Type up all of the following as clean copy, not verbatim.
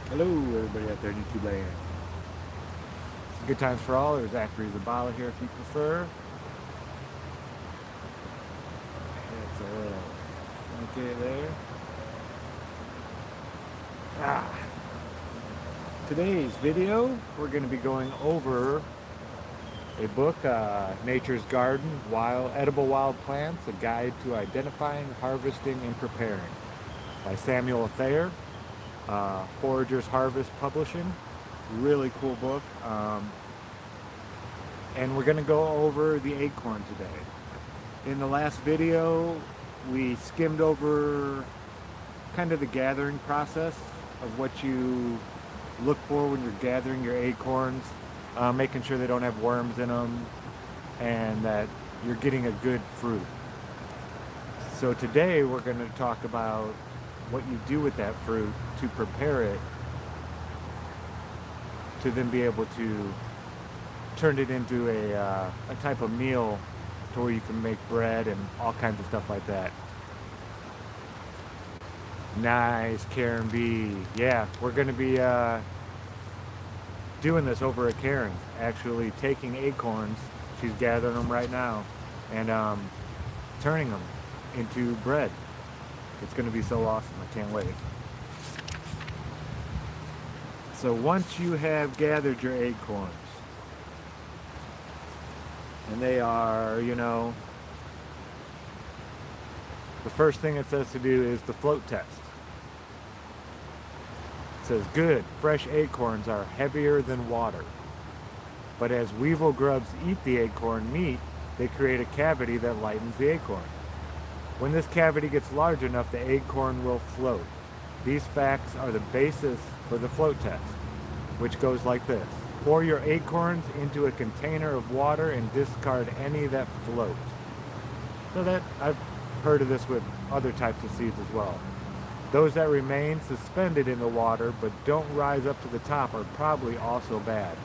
Hello, everybody out there in YouTube land. Good times for all. There's Zachary Zabala here if you prefer. It's a little funky there. Today's video, we're going to be going over a book, Nature's Garden, Edible Wild Plants, A Guide to Identifying, Harvesting, and Preparing by Samuel Thayer, Forager's Harvest Publishing. Really cool book. And we're going to go over the acorn today. In the last video, we skimmed over kind of the gathering process of what you look for when you're gathering your acorns, making sure they don't have worms in them, and that you're getting a good fruit. So today we're going to talk about what you do with that fruit to prepare it to then be able to turn it into a type of meal to where you can make bread and all kinds of stuff like that. Nice, Karen B. Yeah, we're going to be doing this over at Karen's, actually taking acorns, she's gathering them right now, and turning them into bread. It's going to be so awesome, I can't wait. So once you have gathered your acorns, and they are, the first thing it says to do is the float test. It says, good, fresh acorns are heavier than water. But as weevil grubs eat the acorn meat, they create a cavity that lightens the acorn. When this cavity gets large enough, the acorn will float. These facts are the basis for the float test, which goes like this. Pour your acorns into a container of water and discard any that float. So that, I've heard of this with other types of seeds as well. Those that remain suspended in the water but don't rise up to the top are probably also bad.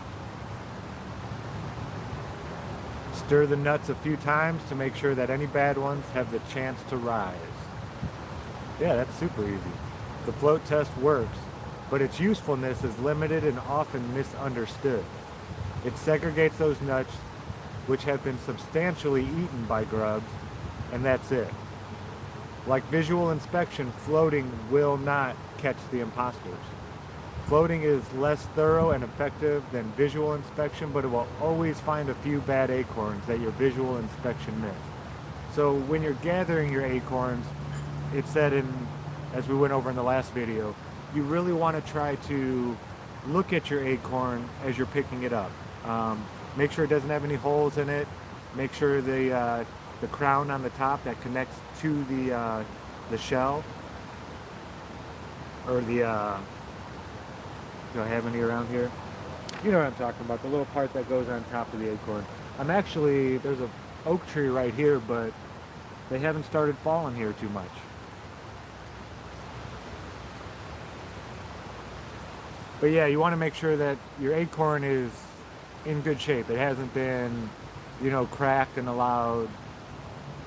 Stir the nuts a few times to make sure that any bad ones have the chance to rise. Yeah, that's super easy. The float test works, but its usefulness is limited and often misunderstood. It segregates those nuts which have been substantially eaten by grubs, and that's it. Like visual inspection, floating will not catch the imposters. Floating is less thorough and effective than visual inspection, but it will always find a few bad acorns that your visual inspection missed. So when you're gathering your acorns, it said as we went over in the last video, you really want to try to look at your acorn as you're picking it up. Make sure it doesn't have any holes in it. Make sure the crown on the top that connects to the shell, or the do I have any around here? You know what I'm talking about, the little part that goes on top of the acorn. There's a oak tree right here, but they haven't started falling here too much. But yeah, you want to make sure that your acorn is in good shape. It hasn't been, cracked and allowed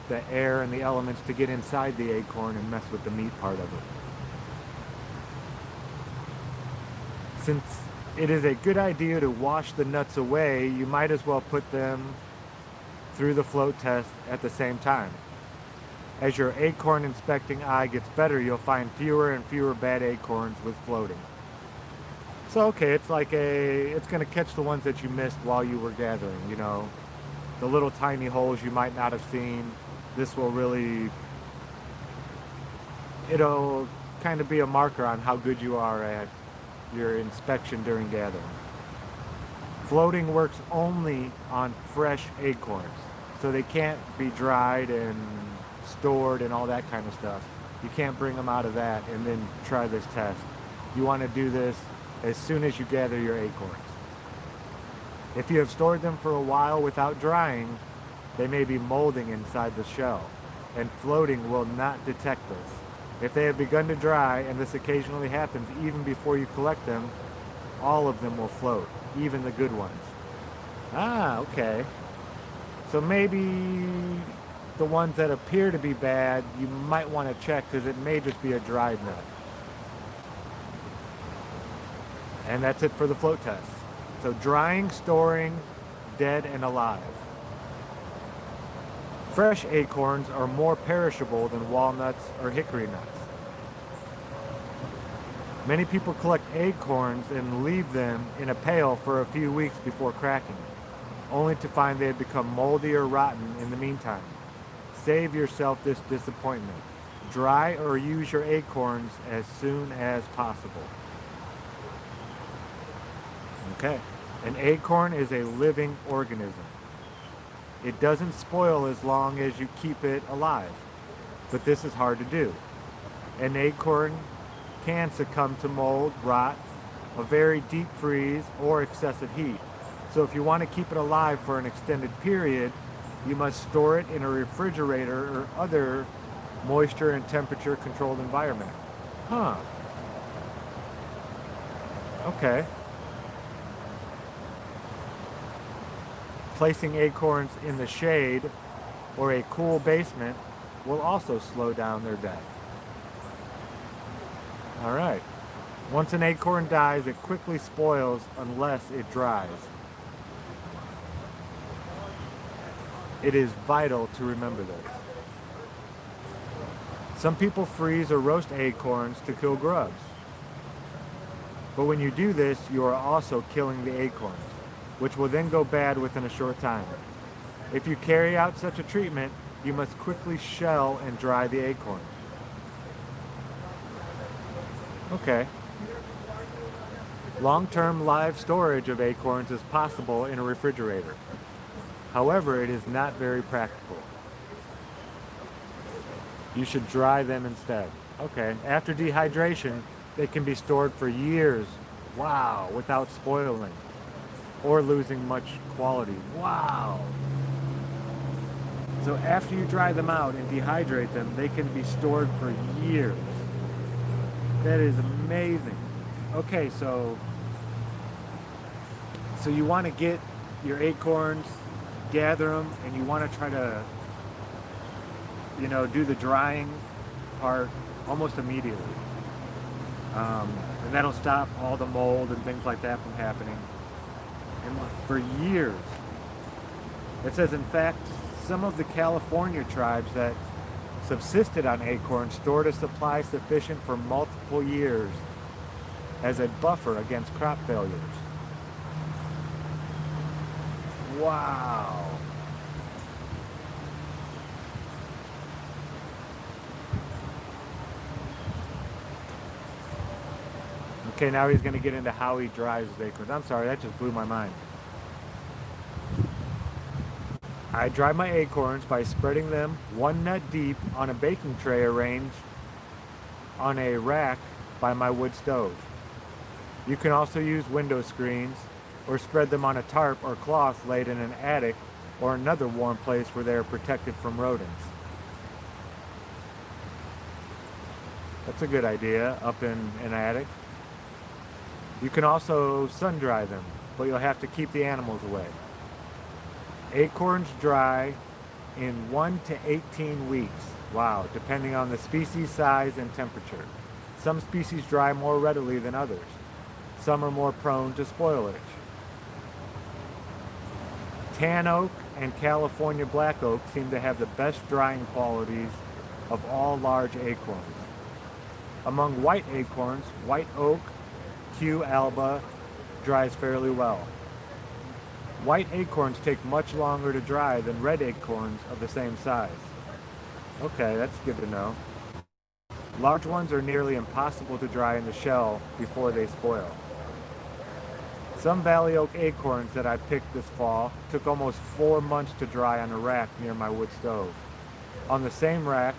the air and the elements to get inside the acorn and mess with the meat part of it. Since it is a good idea to wash the nuts away, you might as well put them through the float test at the same time. As your acorn inspecting eye gets better, you'll find fewer and fewer bad acorns with floating. So okay, it's going to catch the ones that you missed while you were gathering, the little tiny holes you might not have seen. This will it'll kind of be a marker on how good you are at your inspection during gathering. Floating works only on fresh acorns, so they can't be dried and stored and all that kind of stuff. You can't bring them out of that and then try this test. You want to do this as soon as you gather your acorns. If you have stored them for a while without drying, they may be molding inside the shell, and floating will not detect this. If they have begun to dry, and this occasionally happens even before you collect them, all of them will float, even the good ones. Ah, okay. So maybe the ones that appear to be bad, you might want to check because it may just be a dried nut. And that's it for the float test. So drying, storing, dead and alive. Fresh acorns are more perishable than walnuts or hickory nuts. Many people collect acorns and leave them in a pail for a few weeks before cracking, only to find they have become moldy or rotten in the meantime. Save yourself this disappointment. Dry or use your acorns as soon as possible. Okay. An acorn is a living organism. It doesn't spoil as long as you keep it alive, but this is hard to do. An acorn can succumb to mold, rot, a very deep freeze, or excessive heat. So if you want to keep it alive for an extended period, you must store it in a refrigerator or other moisture and temperature controlled environment. Huh. Okay. Placing acorns in the shade or a cool basement will also slow down their death. All right. Once an acorn dies, it quickly spoils unless it dries. It is vital to remember this. Some people freeze or roast acorns to kill grubs. But when you do this, you are also killing the acorns, which will then go bad within a short time. If you carry out such a treatment, you must quickly shell and dry the acorn. Okay. Long-term live storage of acorns is possible in a refrigerator. However, it is not very practical. You should dry them instead. Okay. After dehydration, they can be stored for years. Wow, without spoiling or losing much quality. Wow. So after you dry them out and dehydrate them, they can be stored for years. That is amazing. Okay, so you want to get your acorns, gather them, and you want to try to, do the drying part almost immediately. And that'll stop all the mold and things like that from happening. And for years. It says, in fact, some of the California tribes that subsisted on acorns stored a supply sufficient for multiple years as a buffer against crop failures. Wow. Okay, now he's going to get into how he dries his acorns. I'm sorry, that just blew my mind. I dry my acorns by spreading them one nut deep on a baking tray arranged on a rack by my wood stove. You can also use window screens or spread them on a tarp or cloth laid in an attic or another warm place where they are protected from rodents. That's a good idea, up in an attic. You can also sun dry them, but you'll have to keep the animals away. Acorns dry in 1 to 18 weeks. Wow, depending on the species, size, and temperature. Some species dry more readily than others. Some are more prone to spoilage. Tan oak and California black oak seem to have the best drying qualities of all large acorns. Among white acorns, white oak, Q. alba, dries fairly well. White acorns take much longer to dry than red acorns of the same size. Okay, that's good to know. Large ones are nearly impossible to dry in the shell before they spoil. Some valley oak acorns that I picked this fall took almost 4 months to dry on a rack near my wood stove. On the same rack,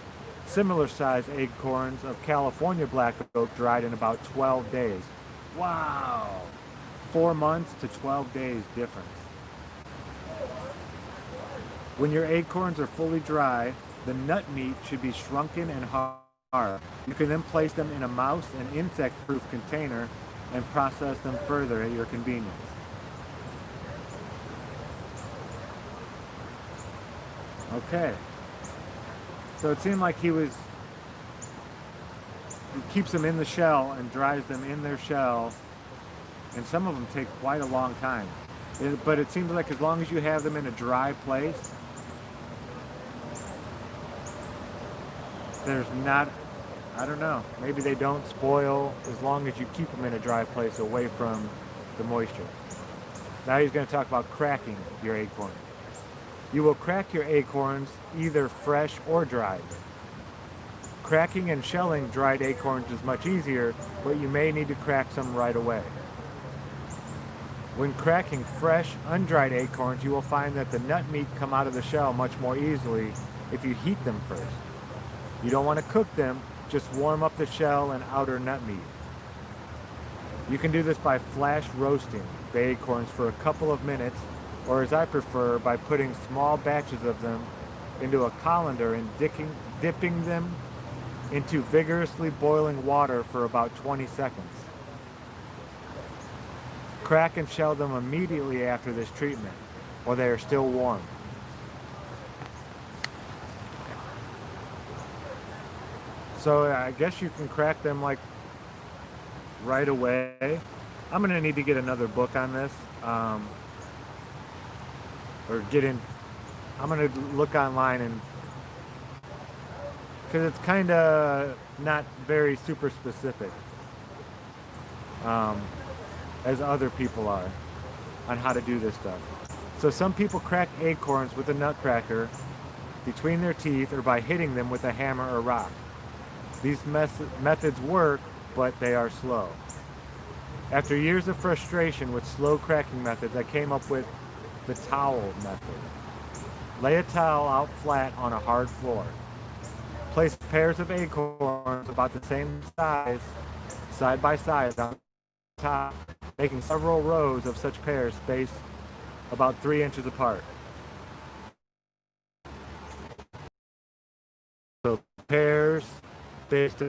similar sized acorns of California black oak dried in about 12 days. Wow! 4 months to 12 days difference. When your acorns are fully dry, the nut meat should be shrunken and hard. You can then place them in a mouse and insect-proof container and process them further at your convenience. Okay. So it seemed like he keeps them in the shell and dries them in their shell and some of them take quite a long time. But it seems like as long as you have them in a dry place, there's not, I don't know, maybe they don't spoil as long as you keep them in a dry place away from the moisture. Now he's going to talk about cracking your acorn. You will crack your acorns either fresh or dried. Cracking and shelling dried acorns is much easier, but you may need to crack some right away. When cracking fresh, undried acorns, you will find that the nut meat come out of the shell much more easily if you heat them first. You don't want to cook them, just warm up the shell and outer nut meat. You can do this by flash roasting the acorns for a couple of minutes, or as I prefer, by putting small batches of them into a colander and dipping them into vigorously boiling water for about 20 seconds. Crack and shell them immediately after this treatment, while they are still warm. So I guess you can crack them like right away. I'm gonna need to get another book on this, I'm gonna look online, and because it's kind of not very super specific as other people are on how to do this stuff. So some people crack acorns with a nutcracker between their teeth or by hitting them with a hammer or rock. These methods work, but they are slow. After years of frustration with slow cracking methods, I came up with the towel method. Lay a towel out flat on a hard floor. Place pairs of acorns about the same size, side by side on top, making several rows of such pairs spaced about 3 inches apart. So pairs spaced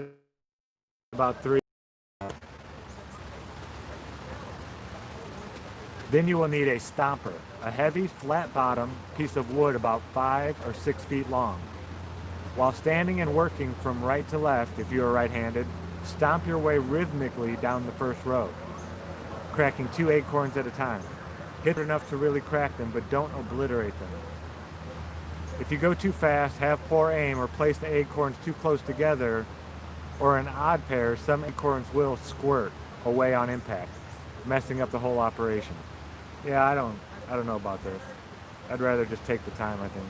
about 3. Then you will need a stomper, a heavy, flat-bottom piece of wood about 5 or 6 feet long. While standing and working from right to left, if you are right-handed, stomp your way rhythmically down the first row, cracking 2 acorns at a time. Hit enough to really crack them, but don't obliterate them. If you go too fast, have poor aim, or place the acorns too close together, or an odd pair, some acorns will squirt away on impact, messing up the whole operation. Yeah, I don't know about this. I'd rather just take the time, I think.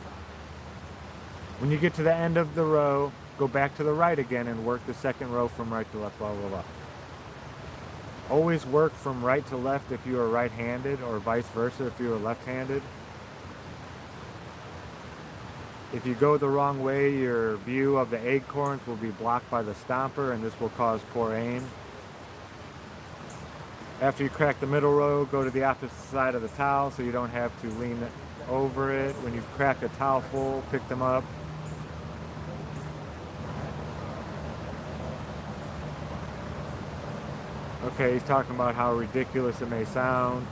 When you get to the end of the row, go back to the right again and work the second row from right to left, blah, blah, blah. Always work from right to left if you are right-handed, or vice versa if you are left-handed. If you go the wrong way, your view of the acorns will be blocked by the stomper, and this will cause poor aim. After you crack the middle row, go to the opposite side of the towel so you don't have to lean over it. When you've cracked a towel full, pick them up. Okay, he's talking about how ridiculous it may sound,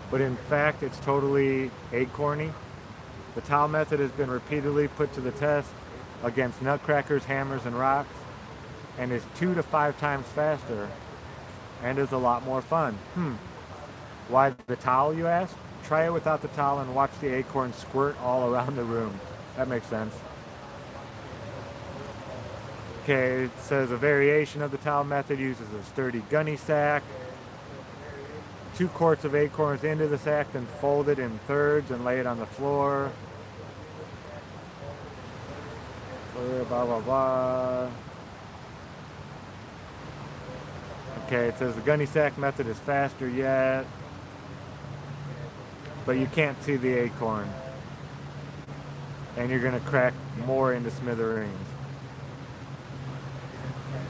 but in fact, it's totally acorny. The towel method has been repeatedly put to the test against nutcrackers, hammers, and rocks, and is 2 to 5 times faster, and is a lot more fun. Why the towel, you ask? Try it without the towel and watch the acorn squirt all around the room. That makes sense. Okay, it says a variation of the towel method uses a sturdy gunny sack. 2 quarts of acorns into the sack, then fold it in thirds and lay it on the floor. Blah, blah, blah. Okay, it says the gunny sack method is faster yet, but you can't see the acorn, and you're going to crack more into smithereens.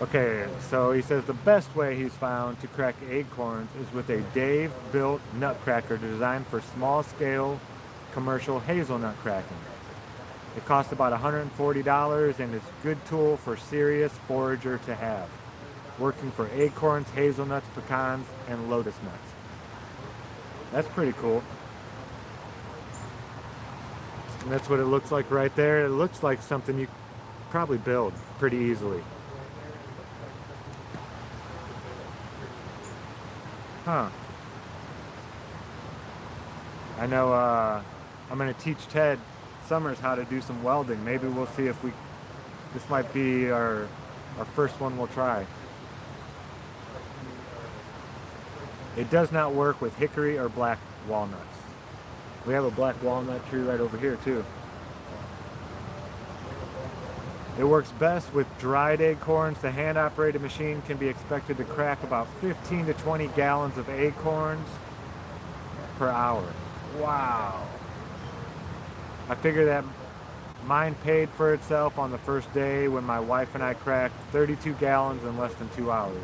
Okay, so he says the best way he's found to crack acorns is with a Dave-built nutcracker designed for small-scale commercial hazelnut cracking. It costs about $140 and is a good tool for serious forager to have, working for acorns, hazelnuts, pecans, and lotus nuts. That's pretty cool. And that's what it looks like right there. It looks like something you probably build pretty easily. Huh. I know I'm going to teach Ted Summers how to do some welding. Maybe we'll see if this might be our first one we'll try. It does not work with hickory or black walnuts. We have a black walnut tree right over here too. It works best with dried acorns. The hand-operated machine can be expected to crack about 15 to 20 gallons of acorns per hour. Wow. I figure that mine paid for itself on the first day when my wife and I cracked 32 gallons in less than 2 hours.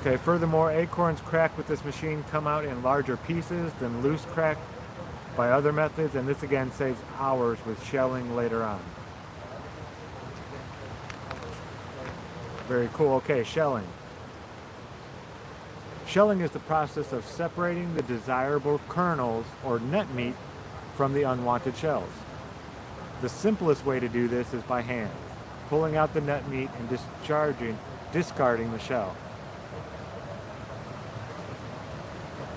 Okay, furthermore, acorns cracked with this machine come out in larger pieces than loose cracked by other methods, and this again saves hours with shelling later on. Very cool. Okay, shelling. Shelling is the process of separating the desirable kernels or nut meat from the unwanted shells. The simplest way to do this is by hand, pulling out the nut meat and discarding the shell.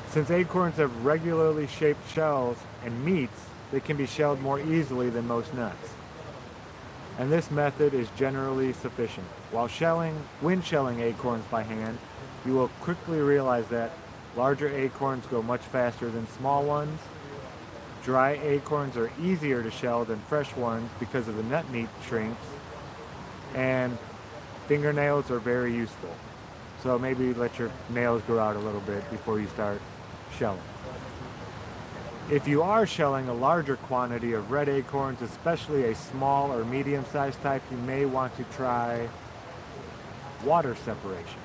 Since acorns have regularly shaped shells and meats, they can be shelled more easily than most nuts. And this method is generally sufficient. When shelling acorns by hand, you will quickly realize that larger acorns go much faster than small ones. Dry acorns are easier to shell than fresh ones because of the nut meat shrinks, and fingernails are very useful. So maybe let your nails grow out a little bit before you start shelling. If you are shelling a larger quantity of red acorns, especially a small or medium-sized type, you may want to try water separation.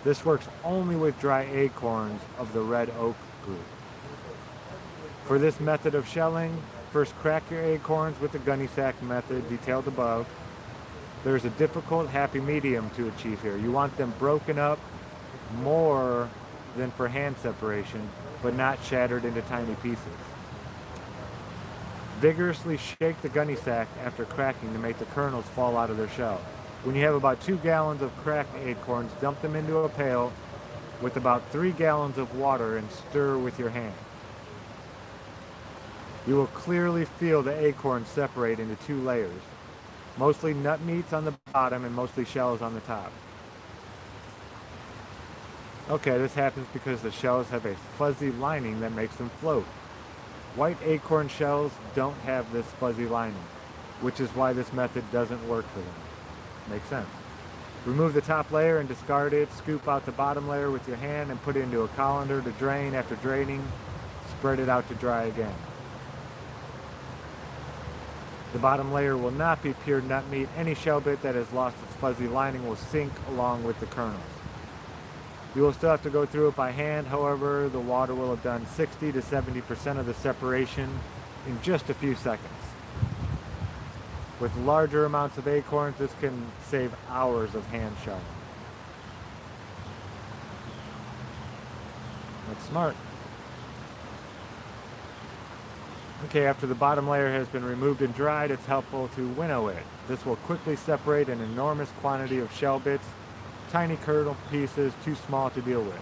This works only with dry acorns of the red oak group. For this method of shelling, first crack your acorns with the gunny sack method detailed above. There's a difficult happy medium to achieve here. You want them broken up more than for hand separation, but not shattered into tiny pieces. Vigorously shake the gunny sack after cracking to make the kernels fall out of their shell. When you have about 2 gallons of cracked acorns, dump them into a pail with about 3 gallons of water and stir with your hand. You will clearly feel the acorns separate into 2 layers, mostly nut meats on the bottom and mostly shells on the top. Okay, this happens because the shells have a fuzzy lining that makes them float. White acorn shells don't have this fuzzy lining, which is why this method doesn't work for them. Makes sense. Remove the top layer and discard it. Scoop out the bottom layer with your hand and put it into a colander to drain. After draining, spread it out to dry again. The bottom layer will not be pure nut meat. Any shell bit that has lost its fuzzy lining will sink along with the kernels. You will still have to go through it by hand. However, the water will have done 60 to 70% of the separation in just a few seconds. With larger amounts of acorns, this can save hours of hand shelling. That's smart. Okay, after the bottom layer has been removed and dried, it's helpful to winnow it. This will quickly separate an enormous quantity of shell bits, tiny kernel pieces too small to deal with,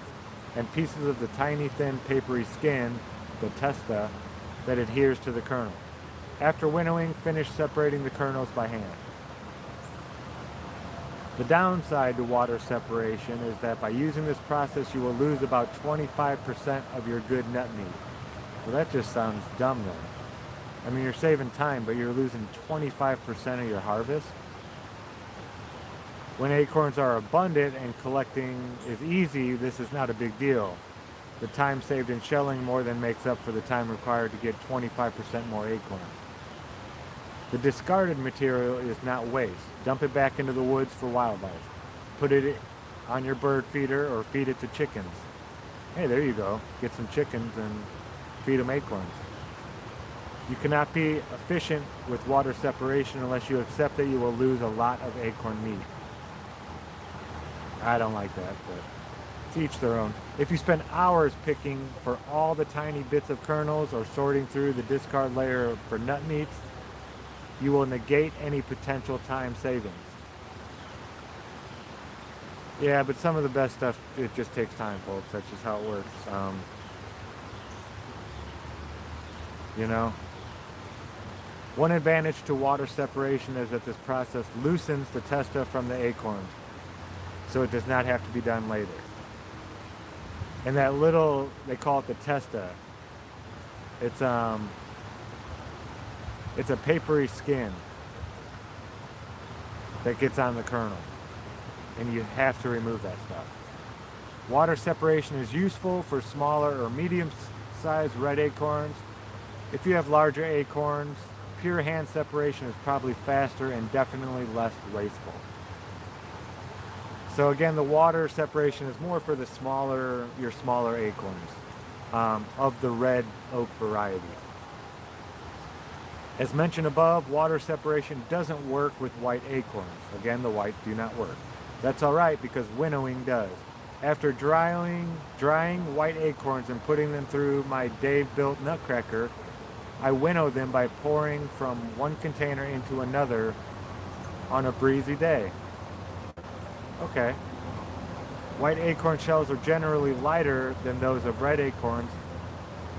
and pieces of the tiny thin papery skin, the testa, that adheres to the kernel. After winnowing, finish separating the kernels by hand. The downside to water separation is that by using this process, you will lose about 25% of your good nut meat. Well, that just sounds dumb then. I mean, you're saving time, but you're losing 25% of your harvest. When acorns are abundant and collecting is easy, this is not a big deal. The time saved in shelling more than makes up for the time required to get 25% more acorns. The discarded material is not waste. Dump it back into the woods for wildlife. Put it on your bird feeder or feed it to chickens. Hey, there you go. Get some chickens and feed them acorns. You cannot be efficient with water separation unless you accept that you will lose a lot of acorn meat. I don't like that, but to each their own. If you spend hours picking for all the tiny bits of kernels or sorting through the discard layer for nut meats, you will negate any potential time savings. Yeah, but some of the best stuff, it just takes time, folks. That's just how it works. You know? One advantage to water separation is that this process loosens the testa from the acorns, so it does not have to be done later. And that little, they call it the testa. It's a papery skin that gets on the kernel, and you have to remove that stuff. Water separation is useful for smaller or medium-sized red acorns. If you have larger acorns, pure hand separation is probably faster and definitely less wasteful. So again, the water separation is more for your smaller acorns of the red oak variety. As mentioned above, water separation doesn't work with white acorns. Again, the white do not work. That's all right because winnowing does. After drying white acorns and putting them through my Dave-built nutcracker, I winnow them by pouring from one container into another on a breezy day. Okay. White acorn shells are generally lighter than those of red acorns,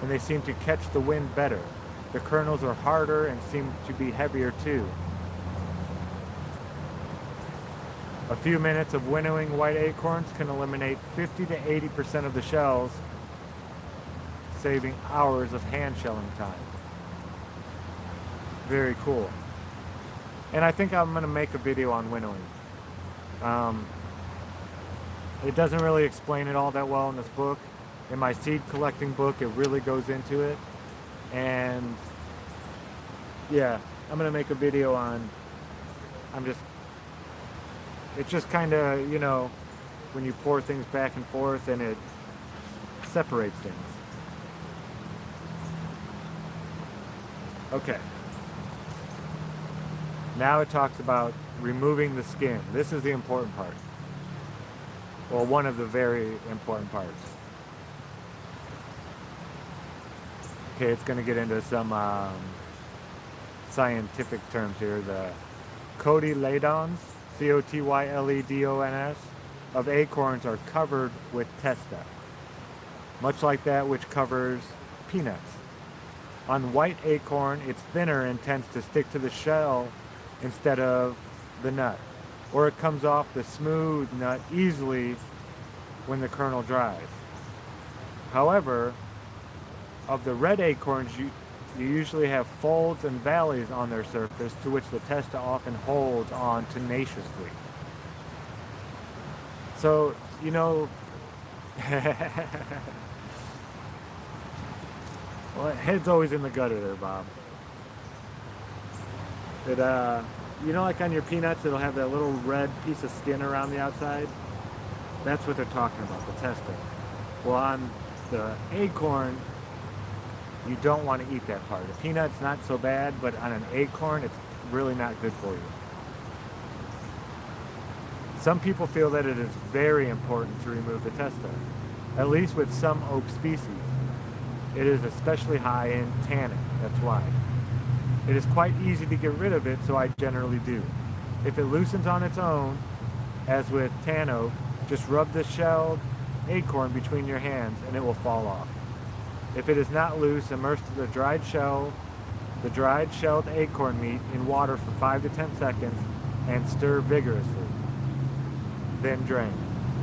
and they seem to catch the wind better. The kernels are harder and seem to be heavier too. A few minutes of winnowing white acorns can eliminate 50 to 80% of the shells, saving hours of hand shelling time. Very cool. And I think I'm going to make a video on winnowing. It doesn't really explain it all that well in this book. In my seed collecting book, it really goes into it. And yeah, I'm going to make a video on, it's just kind of, you know, when you pour things back and forth and it separates things. Okay. Now it talks about removing the skin. This is the important part. Well, one of the very important parts. Okay, it's going to get into some scientific terms here. The cotyledons, C-O-T-Y-L-E-D-O-N-S, of acorns are covered with testa, much like that which covers peanuts. On white acorn, it's thinner and tends to stick to the shell instead of the nut, or it comes off the smooth nut easily when the kernel dries. However, of the red acorns, you usually have folds and valleys on their surface to which the testa often holds on tenaciously. So, you know, well, head's always in the gutter there, Bob. It, you know, like on your peanuts, it'll have that little red piece of skin around the outside. That's what they're talking about, the testa. Well, on the acorn, you don't want to eat that part. The peanut's not so bad, but on an acorn, it's really not good for you. Some people feel that it is very important to remove the testa, at least with some oak species. It is especially high in tannin, that's why. It is quite easy to get rid of it, so I generally do. If it loosens on its own, as with tan oak, just rub the shelled acorn between your hands and it will fall off. If it is not loose, immerse the dried shelled acorn meat in water for 5 to 10 seconds and stir vigorously. Then drain.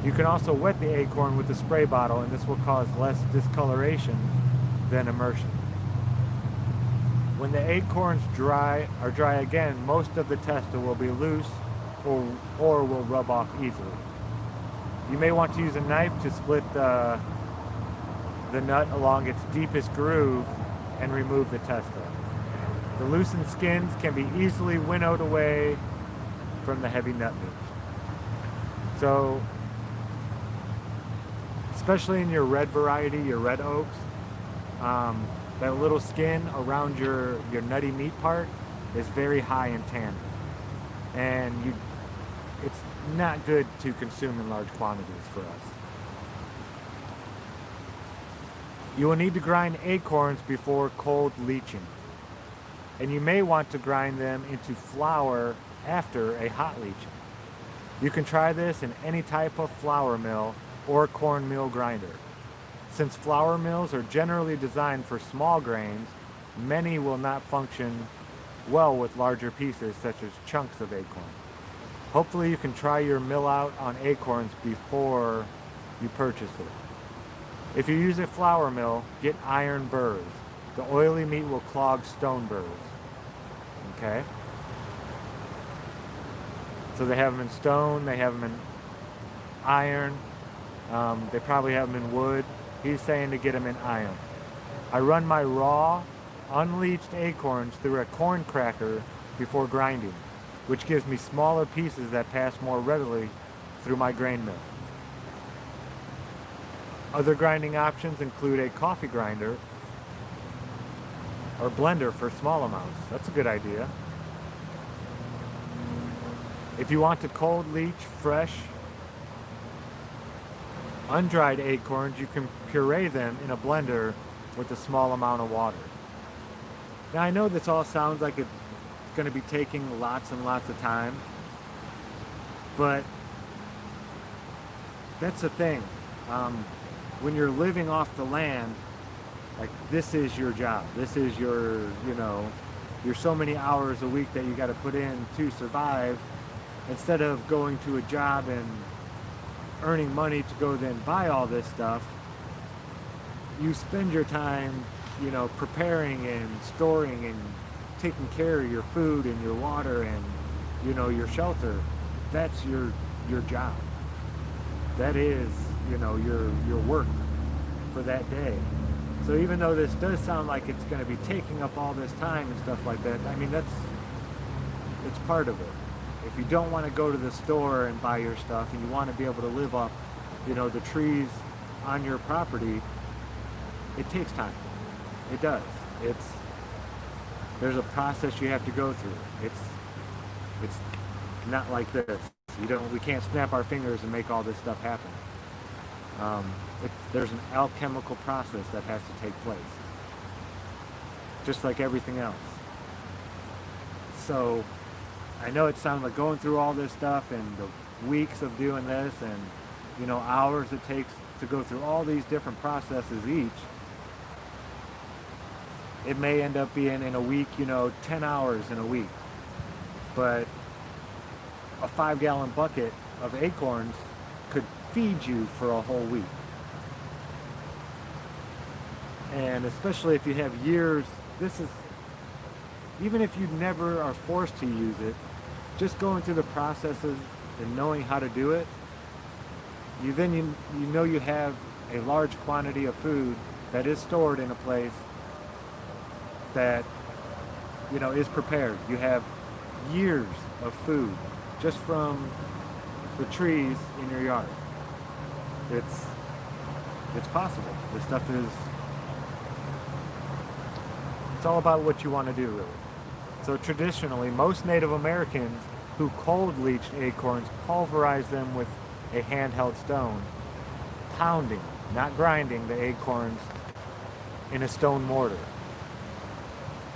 You can also wet the acorn with a spray bottle, and this will cause less discoloration than immersion. When the acorns are dry again, most of the testa will be loose or will rub off easily. You may want to use a knife to split the nut along its deepest groove and remove the testa. The loosened skins can be easily winnowed away from the heavy nut meat. So, especially in your red variety, your red oaks, that little skin around your nutty meat part is very high in tannin. And it's not good to consume in large quantities for us. You will need to grind acorns before cold leaching. and you may want to grind them into flour after a hot leaching. You can try this in any type of flour mill or corn meal grinder. Since flour mills are generally designed for small grains, many will not function well with larger pieces such as chunks of acorn. Hopefully you can try your mill out on acorns before you purchase it. If you use a flour mill, get iron burrs. The oily meat will clog stone burrs. Okay? So they have them in stone, they have them in iron, they probably have them in wood. He's saying to get them in iron. I run my raw, unleached acorns through a corn cracker before grinding, which gives me smaller pieces that pass more readily through my grain mill. Other grinding options include a coffee grinder or blender for small amounts. That's a good idea. If you want to cold leach fresh, undried acorns, you can puree them in a blender with a small amount of water. Now I know this all sounds like it's going to be taking lots and lots of time, but that's the thing. When you're living off the land, like this is your job. This is your, your so many hours a week that you got to put in to survive. Instead of going to a job and earning money to go then buy all this stuff, you spend your time, preparing and storing and taking care of your food and your water and, your shelter. That's your job. That is, your work for that day. So even though this does sound like it's going to be taking up all this time and stuff like that, I mean, it's part of it. If you don't want to go to the store and buy your stuff and you want to be able to live off, the trees on your property, it takes time. It does. There's a process you have to go through. It's not like this. We can't snap our fingers and make all this stuff happen. There's an alchemical process that has to take place, just like everything else. So I know it sounds like going through all this stuff and the weeks of doing this and, hours it takes to go through all these different processes each. It may end up being in a week, 10 hours in a week. But a 5-gallon bucket of acorns could feed you for a whole week. And especially if you have years, even if you never are forced to use it, just going through the processes and knowing how to do it, you have a large quantity of food that is stored in a place that, is prepared. You have years of food just from the trees in your yard. It's possible. This stuff it's all about what you want to do, really. So traditionally, most Native Americans who cold leached acorns pulverized them with a handheld stone, pounding, not grinding, the acorns in a stone mortar.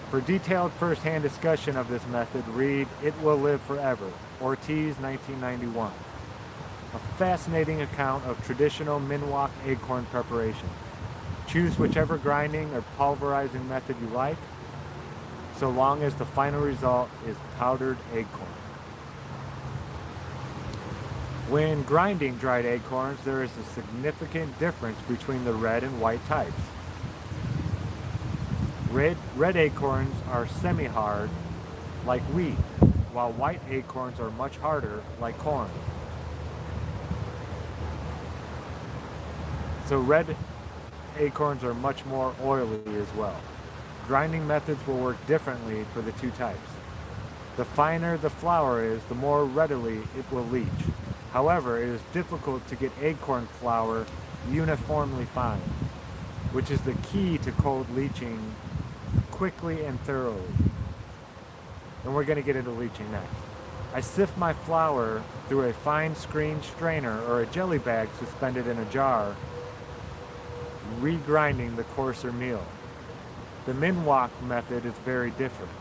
For detailed first-hand discussion of this method, read It Will Live Forever, Ortiz, 1991. A fascinating account of traditional Minnewak acorn preparation. Choose whichever grinding or pulverizing method you like, so long as the final result is powdered acorn. When grinding dried acorns, there is a significant difference between the red and white types. Red acorns are semi-hard, like wheat, while white acorns are much harder, like corn. So red acorns are much more oily as well. Grinding methods will work differently for the two types. The finer the flour is, the more readily it will leach. However, it is difficult to get acorn flour uniformly fine, which is the key to cold leaching quickly and thoroughly. And we're going to get into leaching next. I sift my flour through a fine screen strainer or a jelly bag suspended in a jar, regrinding the coarser meal. The Minnewak method is very different.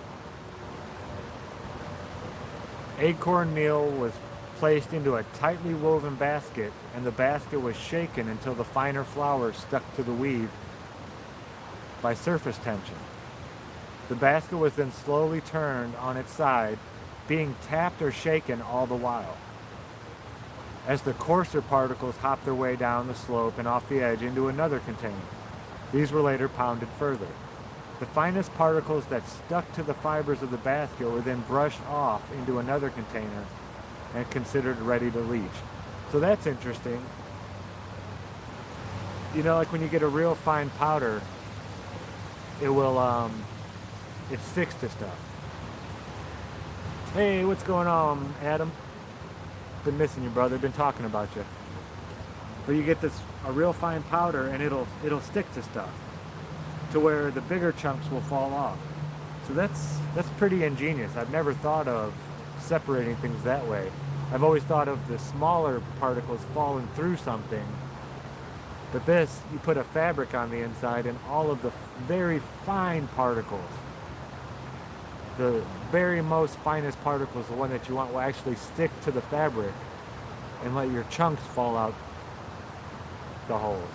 Acorn meal was placed into a tightly woven basket, and the basket was shaken until the finer flour stuck to the weave by surface tension. The basket was then slowly turned on its side, being tapped or shaken all the while. As the coarser particles hopped their way down the slope and off the edge into another container, these were later pounded further. The finest particles that stuck to the fibers of the basket were then brushed off into another container and considered ready to leach. So that's interesting. You know, like when you get a real fine powder, it will, it sticks to stuff. Hey, what's going on, Adam? Been missing you, brother. Been talking about you. But you get a real fine powder, and it'll stick to stuff, to where the bigger chunks will fall off. So that's pretty ingenious. I've never thought of separating things that way. I've always thought of the smaller particles falling through something. But this, you put a fabric on the inside, and all of the very fine particles, the very most finest particles, the one that you want, will actually stick to the fabric and let your chunks fall out the holes.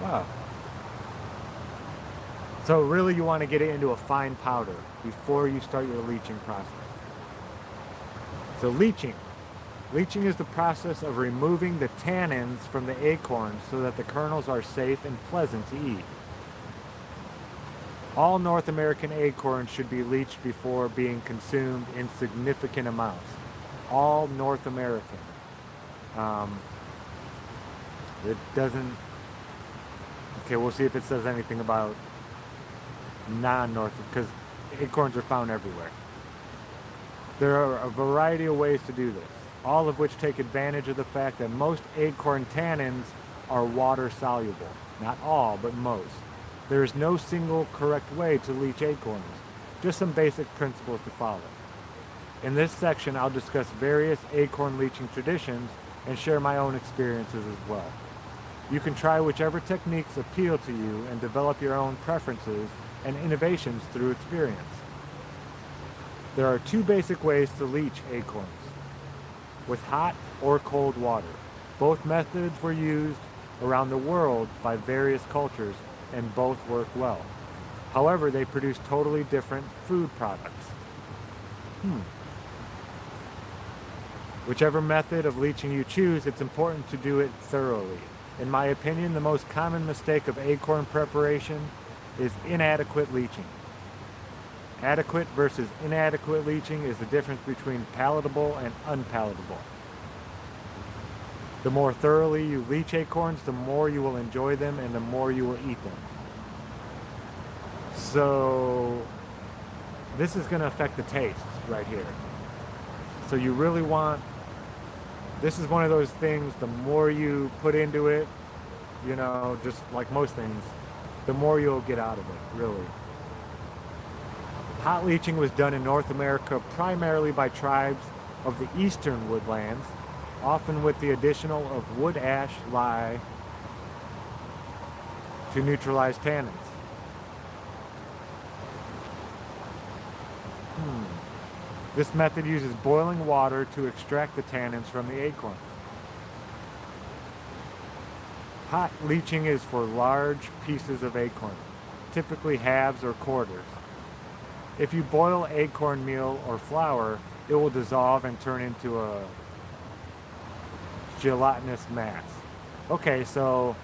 Wow. So really you want to get it into a fine powder before you start your leaching process. So leaching. Leaching is the process of removing the tannins from the acorns so that the kernels are safe and pleasant to eat. All North American acorns should be leached before being consumed in significant amounts. All North American. It doesn't... Okay, we'll see if it says anything about non-North, because acorns are found everywhere. There are a variety of ways to do this, all of which take advantage of the fact that most acorn tannins are water soluble. Not all, but most. There is no single correct way to leach acorns, just some basic principles to follow. In this section, I'll discuss various acorn leaching traditions and share my own experiences as well. You can try whichever techniques appeal to you and develop your own preferences and innovations through experience. There are two basic ways to leach acorns, with hot or cold water. Both methods were used around the world by various cultures, and both work well. However, they produce totally different food products. Whichever method of leaching you choose, it's important to do it thoroughly. In my opinion, the most common mistake of acorn preparation is inadequate leaching. Adequate versus inadequate leaching is the difference between palatable and unpalatable. The more thoroughly you leach acorns, the more you will enjoy them and the more you will eat them. So this is going to affect the taste right here. So you really want, this is one of those things, the more you put into it, you know, just like most things, the more you'll get out of it, really. Hot leaching was done in North America primarily by tribes of the eastern woodlands, often with the additional of wood ash lye to neutralize tannins. This method uses boiling water to extract the tannins from the acorns. Hot leaching is for large pieces of acorn, typically halves or quarters. If you boil acorn meal or flour, it will dissolve and turn into a gelatinous mass. Okay, so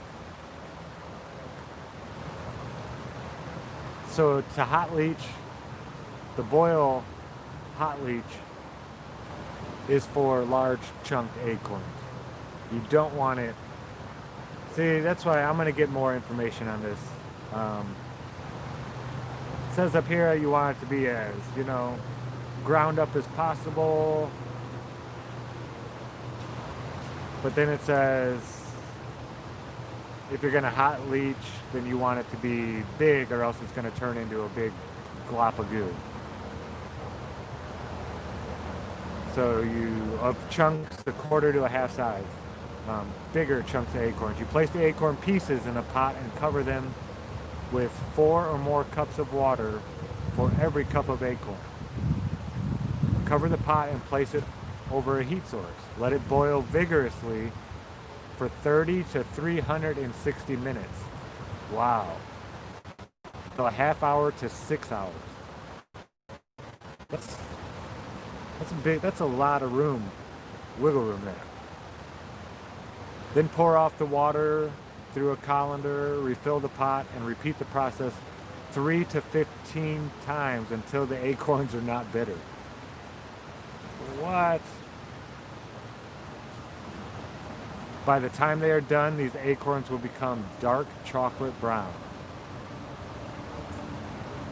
to hot leach, the boil hot leach is for large chunked acorns. You don't want it. See, that's why I'm going to get more information on this. It says up here you want it to be as, you know, ground up as possible. But then it says if you're going to hot leach, then you want it to be big, or else it's going to turn into a big glop of goo. So of chunks, a quarter to a half size, bigger chunks of acorns. You place the acorn pieces in a pot and cover them with 4 or more cups of water for every cup of acorn. Cover the pot and place it over a heat source. Let it boil vigorously for 30 to 360 minutes. Wow. So a half hour to 6 hours. That's a lot of wiggle room there. Then pour off the water through a colander, refill the pot, and repeat the process 3 to 15 times until the acorns are not bitter. What? By the time they are done, these acorns will become dark chocolate brown.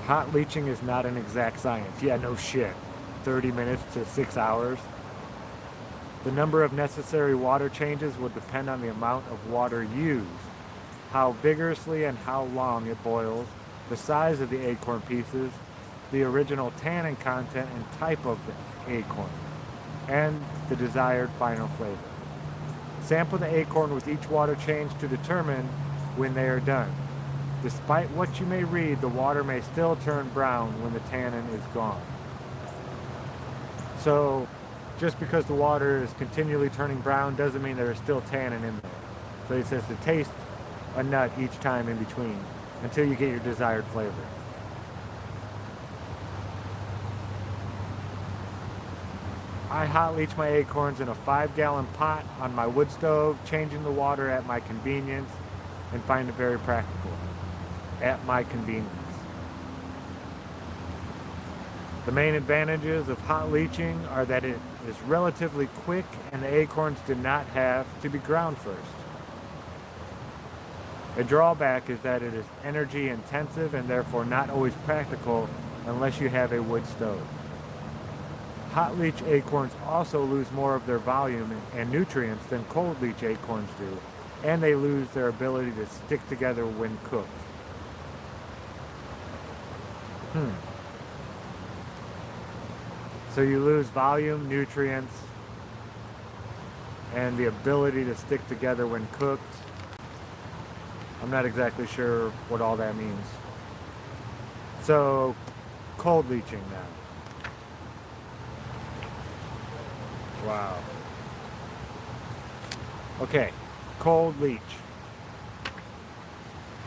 Hot leaching is not an exact science. Yeah, no shit. 30 minutes to 6 hours. The number of necessary water changes will depend on the amount of water used, how vigorously and how long it boils, the size of the acorn pieces, the original tannin content and type of the acorn, and the desired final flavor. Sample the acorn with each water change to determine when they are done. Despite what you may read, the water may still turn brown when the tannin is gone. So, just because the water is continually turning brown doesn't mean there is still tannin in there. So he says to taste a nut each time in between until you get your desired flavor. I hot leach my acorns in a 5-gallon pot on my wood stove, changing the water at my convenience, and find it very practical. At my convenience. The main advantages of hot leaching are that it is relatively quick and the acorns do not have to be ground first. A drawback is that it is energy intensive and therefore not always practical unless you have a wood stove. Hot leach acorns also lose more of their volume and nutrients than cold leach acorns do, and they lose their ability to stick together when cooked. So you lose volume, nutrients, and the ability to stick together when cooked. I'm not exactly sure what all that means. So, cold leaching now. Wow. Okay, cold leach.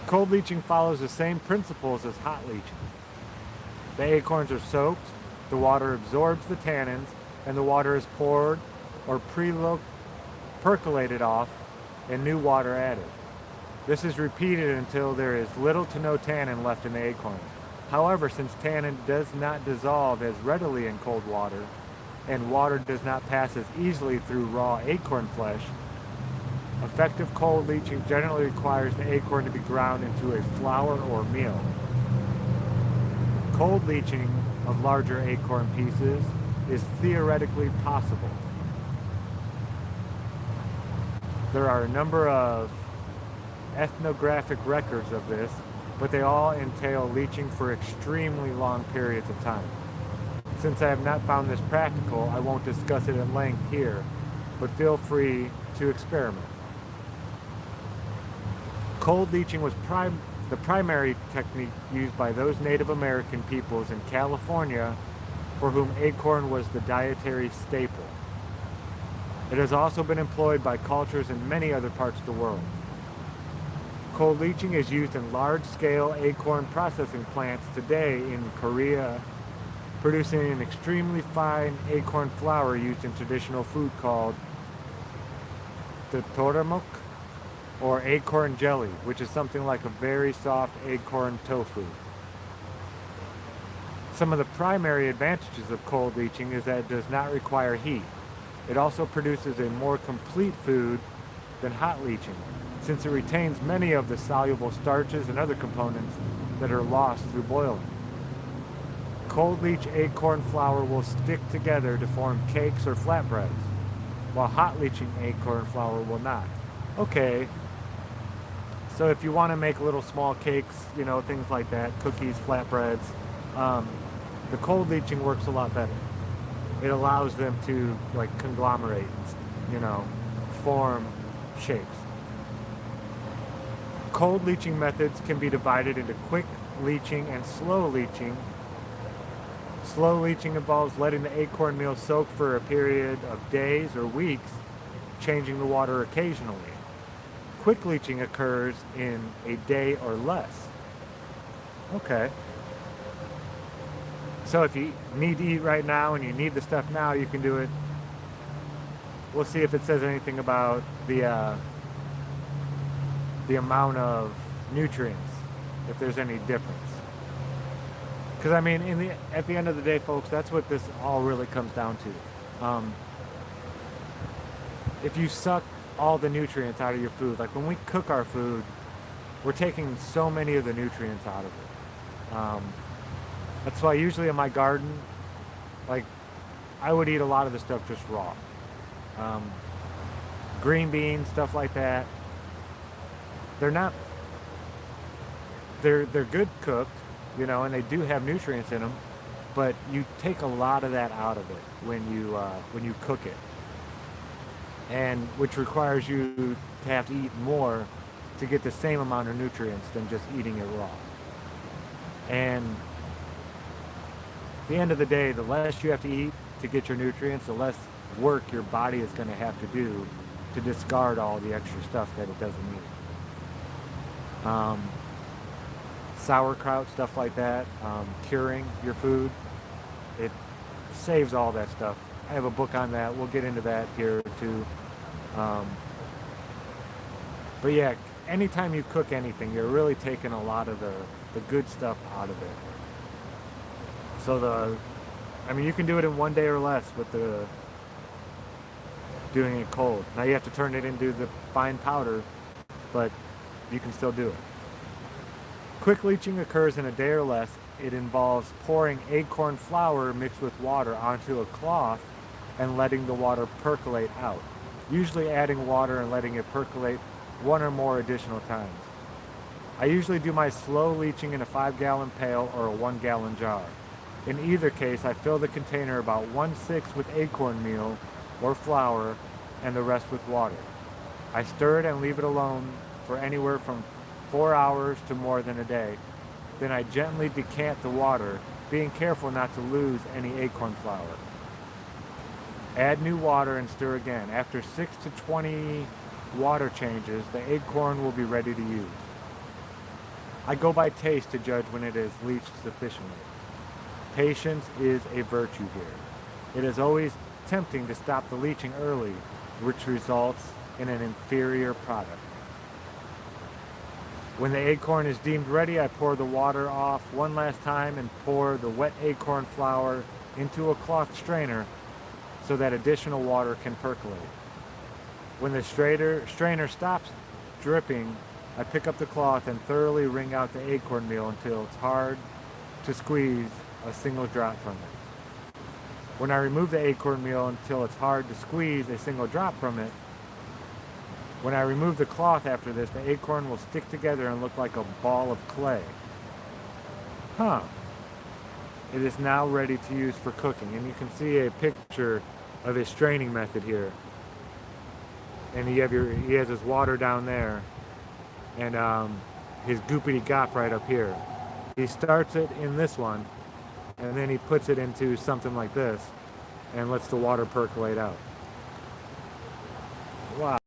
Cold leaching follows the same principles as hot leaching. The acorns are soaked, the water absorbs the tannins, and the water is poured or percolated off and new water added. This is repeated until there is little to no tannin left in the acorns. However, since tannin does not dissolve as readily in cold water, and water does not pass as easily through raw acorn flesh, effective cold leaching generally requires the acorn to be ground into a flour or meal. Cold leaching of larger acorn pieces is theoretically possible. There are a number of ethnographic records of this, but they all entail leaching for extremely long periods of time. Since I have not found this practical, I won't discuss it at length here, but feel free to experiment. Cold leaching was the primary technique used by those Native American peoples in California for whom acorn was the dietary staple. It has also been employed by cultures in many other parts of the world. Cold leaching is used in large-scale acorn processing plants today in Korea, producing an extremely fine acorn flour used in traditional food called toramok, or acorn jelly, which is something like a very soft acorn tofu. Some of the primary advantages of cold leaching is that it does not require heat. It also produces a more complete food than hot leaching, since it retains many of the soluble starches and other components that are lost through boiling. Cold leach acorn flour will stick together to form cakes or flatbreads, while hot leaching acorn flour will not. Okay, so if you want to make little small cakes, things like that, cookies, flatbreads, the cold leaching works a lot better. It allows them to conglomerate, form shapes. Cold leaching methods can be divided into quick leaching and slow leaching. Slow leaching involves letting the acorn meal soak for a period of days or weeks, changing the water occasionally. Quick leaching occurs in a day or less. Okay. So if you need to eat right now and you need the stuff now, you can do it. We'll see if it says anything about the amount of nutrients, if there's any difference. Because I mean, at the end of the day, folks, that's what this all really comes down to. If you suck all the nutrients out of your food, like when we cook our food, we're taking so many of the nutrients out of it. That's why usually in my garden, like I would eat a lot of the stuff just raw. Green beans, stuff like that. They're not. They're good cooked, you know, and they do have nutrients in them, but you take a lot of that out of it when you cook it, and which requires you to have to eat more to get the same amount of nutrients than just eating it raw. And at the end of the day, the less you have to eat to get your nutrients, the less work your body is going to have to do to discard all the extra stuff that it doesn't need. Sauerkraut, stuff like that, curing your food, it saves all that stuff. I have a book on that. We'll get into that here too. But yeah, anytime you cook anything, you're really taking a lot of the good stuff out of it. So I mean, you can do it in 1 day or less with doing it cold. Now you have to turn it into the fine powder, but you can still do it. Quick leaching occurs in a day or less. It involves pouring acorn flour mixed with water onto a cloth and letting the water percolate out. Usually adding water and letting it percolate one or more additional times. I usually do my slow leaching in a 5-gallon pail or a 1-gallon jar. In either case, I fill the container about 1/6 with acorn meal or flour and the rest with water. I stir it and leave it alone for anywhere from 4 hours to more than a day. Then I gently decant the water, being careful not to lose any acorn flour. Add new water and stir again. After 6 to 20 water changes, the acorn will be ready to use. I go by taste to judge when it is leached sufficiently. Patience is a virtue here. It is always tempting to stop the leaching early, which results in an inferior product. When the acorn is deemed ready, I pour the water off one last time and pour the wet acorn flour into a cloth strainer so that additional water can percolate. When the strainer stops dripping, I pick up the cloth and thoroughly wring out the acorn meal until it's hard to squeeze a single drop from it. When I remove the acorn meal until it's hard to squeeze a single drop from it, when I remove the cloth after this, the acorn will stick together and look like a ball of clay. It is now ready to use for cooking, and you can see a picture of his straining method here. And he has his water down there, and his goopity gop right up here. He starts it in this one, and then he puts it into something like this, and lets the water percolate out. Wow.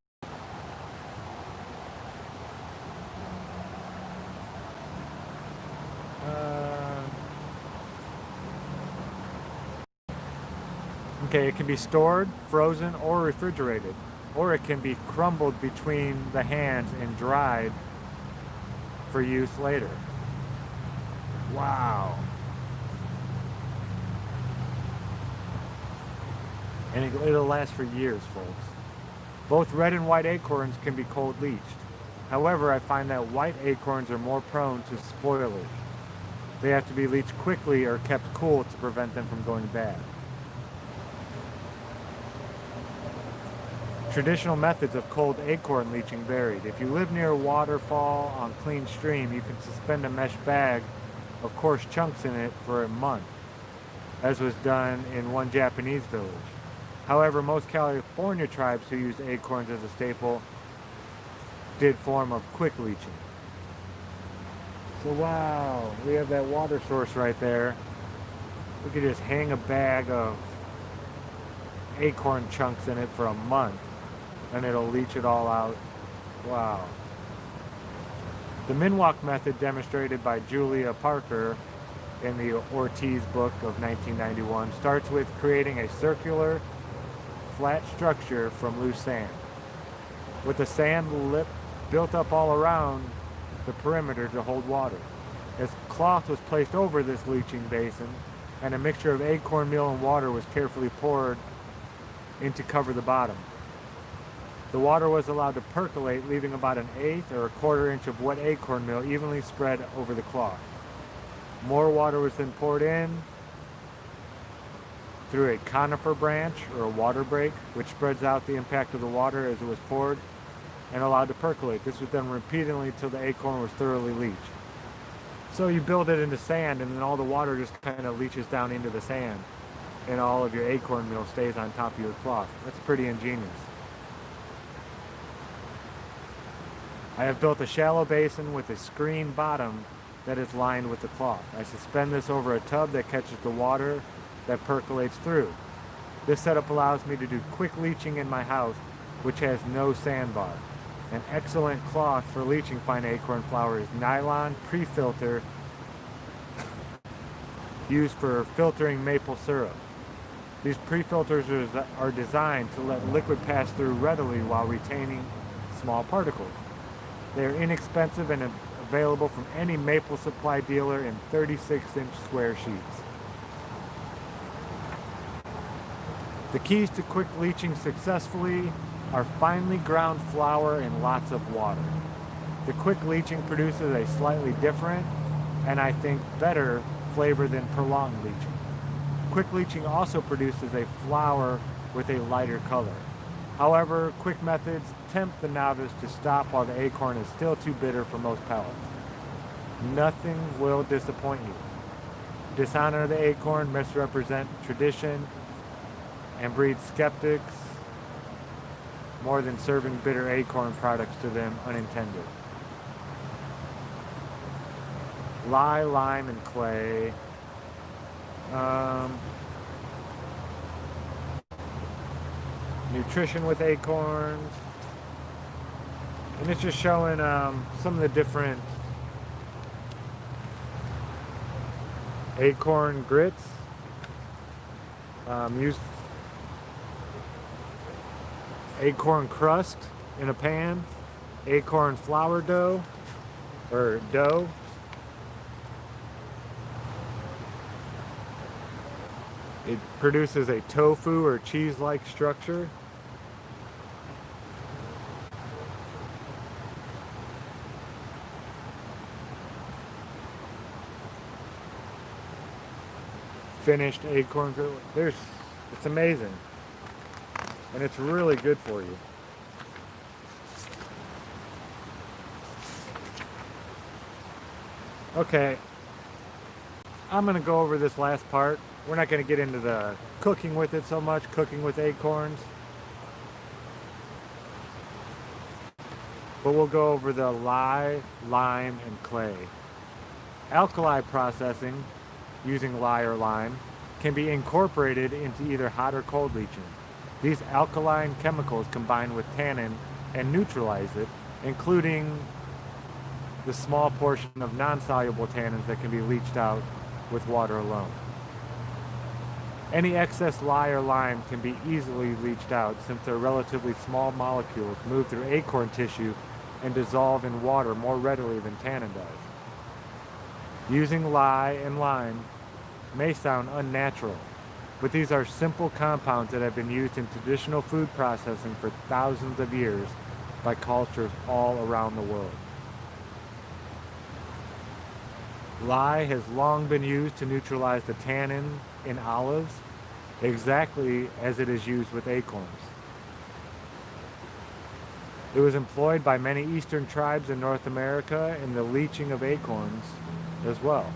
Okay, it can be stored, frozen, or refrigerated, or it can be crumbled between the hands and dried for use later. Wow. And it'll last for years, folks. Both red and white acorns can be cold leached. However, I find that white acorns are more prone to spoilage. They have to be leached quickly or kept cool to prevent them from going bad. Traditional methods of cold acorn leaching varied. If you live near a waterfall on clean stream, you can suspend a mesh bag of coarse chunks in it for a month, as was done in one Japanese village. However, most California tribes who used acorns as a staple did form of quick leaching. So wow, we have that water source right there. We could just hang a bag of acorn chunks in it for a month and it'll leach it all out. Wow. The Minwalk method demonstrated by Julia Parker in the Ortiz book of 1991 starts with creating a circular, flat structure from loose sand, with the sand lip built up all around the perimeter to hold water. As cloth was placed over this leaching basin, and a mixture of acorn meal and water was carefully poured in to cover the bottom. The water was allowed to percolate, leaving about an eighth or a quarter inch of wet acorn meal evenly spread over the cloth. More water was then poured in through a conifer branch or a water break, which spreads out the impact of the water as it was poured and allowed to percolate. This was done repeatedly until the acorn was thoroughly leached. So you build it into sand and then all the water just kind of leaches down into the sand and all of your acorn meal stays on top of your cloth. That's pretty ingenious. I have built a shallow basin with a screen bottom that is lined with the cloth. I suspend this over a tub that catches the water that percolates through. This setup allows me to do quick leaching in my house, which has no sandbar. An excellent cloth for leaching fine acorn flour is nylon pre-filter used for filtering maple syrup. These pre-filters are designed to let liquid pass through readily while retaining small particles. They are inexpensive and available from any maple supply dealer in 36-inch square sheets. The keys to quick leaching successfully are finely ground flour and lots of water. The quick leaching produces a slightly different, and I think better, flavor than prolonged leaching. Quick leaching also produces a flour with a lighter color. However, quick methods tempt the novice to stop while the acorn is still too bitter for most palates. Nothing will disappoint you. Dishonor the acorn, misrepresent tradition, and breed skeptics more than serving bitter acorn products to them unintended. Lye, lime, and clay. Nutrition with acorns. And it's just showing some of the different acorn grits used. Acorn crust in a pan, acorn flour dough, or dough. It produces a tofu or cheese-like structure. Finished acorn, it's amazing. And it's really good for you. Okay, I'm going to go over this last part. We're not going to get into the cooking with it so much, cooking with acorns. But we'll go over the lye, lime, and clay. Alkali processing, using lye or lime, can be incorporated into either hot or cold leaching. These alkaline chemicals combine with tannin and neutralize it, including the small portion of non-soluble tannins that can be leached out with water alone. Any excess lye or lime can be easily leached out since their relatively small molecules move through acorn tissue and dissolve in water more readily than tannin does. Using lye and lime may sound unnatural, but these are simple compounds that have been used in traditional food processing for thousands of years by cultures all around the world. Lye has long been used to neutralize the tannin in olives, exactly as it is used with acorns. It was employed by many eastern tribes in North America in the leaching of acorns as well.